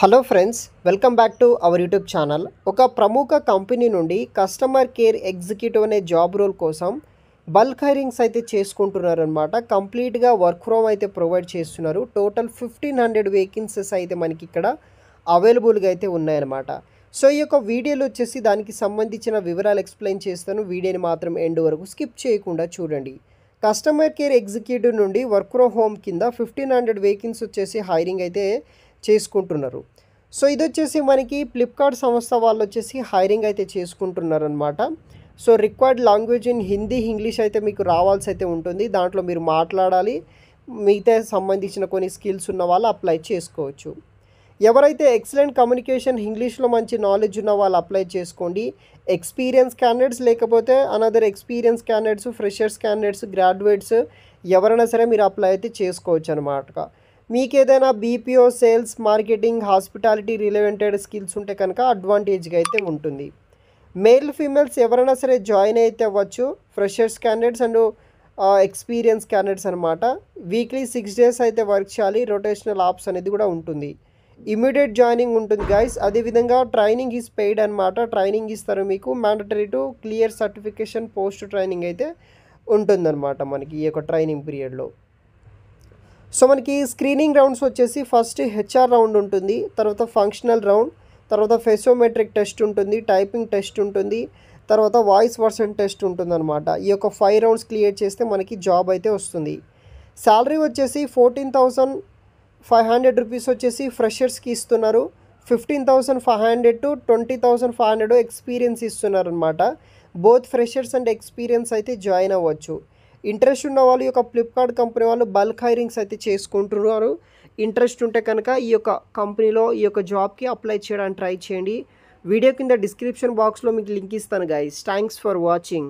Hello friends, welcome back to our YouTube channel. ఒక ప్రముఖ company నుండి కస్టమర్ కేర్ ఎగ్జిక్యూటివ్ అనే జాబ్ రోల్ కోసం బల్క్ హైరింగ్స్ అయితే చేసుకుంటున్నారనమాట. కంప్లీట్గా వర్క్ ఫ్రమ్ అయితే ప్రొవైడ్ చేస్తున్నారు. టోటల్ 1500 వేకెన్సీస్ అయితే మనకి ఇక్కడ అవైలబుల్గా అయితే ఉన్నాయన్నమాట. సో ఈ యొక్క వీడియోలో వచ్చేసి దానికి సంబంధించిన వివరాలు ఎక్స్ప్లెయిన్ చేస్తాను. వీడియోని మాత్రం ఎండ్ వరకు స్కిప్ చేయకుండా చూడండి. కస్టమర్ కేర్ ఎగ్జిక్యూటివ్ నుండి వర్క్ ఫ్రమ్ హోమ్ కింద 1500 వేకెన్సీ వచ్చేసి హైరింగ్ అయితే చేసుకుంటున్నారు. సో ఇది వచ్చేసి మనకి ఫ్లిప్కార్ట్ సంస్థ వాళ్ళు వచ్చేసి హైరింగ్ అయితే చేసుకుంటున్నారు అనమాట. So required language in Hindi, English అయితే మీకు రావాల్సి అయితే ఉంటుంది. దాంట్లో మీరు మాట్లాడాలి. మిగతా సంబంధించిన కొన్ని స్కిల్స్ ఉన్న వాళ్ళు అప్లై చేసుకోవచ్చు. ఎవరైతే ఎక్సలెంట్ కమ్యూనికేషన్, ఇంగ్లీష్లో మంచి నాలెడ్జ్ ఉన్న వాళ్ళు అప్లై చేసుకోండి. ఎక్స్పీరియన్స్ క్యాండిడేట్స్ లేకపోతే another experience candidates, freshers candidates, graduates ఎవరైనా సరే మీరు అప్లై అయితే చేసుకోవచ్చు అనమాట. మీకు ఏదైనా BPO, sales, marketing, hospitality related skills ఉంటే కనుక అడ్వాంటేజ్గా అయితే ఉంటుంది. మేల్, ఫీమేల్స్ ఎవరైనా సరే జాయిన్ అయితే అవ్వచ్చు. Freshers candidates and experience candidates అనమాట. వీక్లీ 6 days అయితే వర్క్ చేయాలి. రొటేషనల్ ఆప్స్ అనేది కూడా ఉంటుంది. ఇమీడియట్ జాయినింగ్ ఉంటుంది గైస్. అదేవిధంగా ట్రైనింగ్ ఈజ్ పెయిడ్ అనమాట. ట్రైనింగ్ ఇస్తారు మీకు. Mandatory to clear certification post training అయితే ఉంటుందన్నమాట మనకి ఈ యొక్క ట్రైనింగ్ పీరియడ్లో. సో మనకి స్క్రీనింగ్ రౌండ్స్ వచ్చేసి ఫస్ట్ హెచ్ఆర్ రౌండ్ ఉంటుంది, తర్వాత ఫంక్షనల్ రౌండ్, తర్వాత ఫెసోమెట్రిక్ టెస్ట్ ఉంటుంది, టైపింగ్ టెస్ట్ ఉంటుంది, తర్వాత వాయిస్ వర్షన్ టెస్ట్ ఉంటుందన్నమాట. ఈ యొక్క 5 rounds క్లియర్ చేస్తే మనకి జాబ్ అయితే వస్తుంది. శాలరీ వచ్చేసి 14,500 రూపీస్ వచ్చేసి ఫ్రెషర్స్కి ఇస్తున్నారు. 15,500 to 20,500 ఎక్స్పీరియన్స్ ఇస్తున్నారు అనమాట. బోత్ ఫ్రెషర్స్ అండ్ ఎక్స్పీరియన్స్ అయితే జాయిన్ అవ్వచ్చు. ఇంట్రెస్ట్ ఉన్న వాళ్ళు ఈ యొక్క ఫ్లిప్కార్ట్ కంపెనీ వాళ్ళు బల్క్ హైరింగ్స్ అయితే చేసుకుంటున్నారు. ఇంట్రెస్ట్ ఉంటే కనుక ఈ యొక్క కంపెనీలో ఈ యొక్క జాబ్కి అప్లై చేయడానికి ట్రై చేయండి. వీడియో కింద డిస్క్రిప్షన్ బాక్స్లో మీకు లింక్ ఇస్తాను గైస్. Thanks for watching.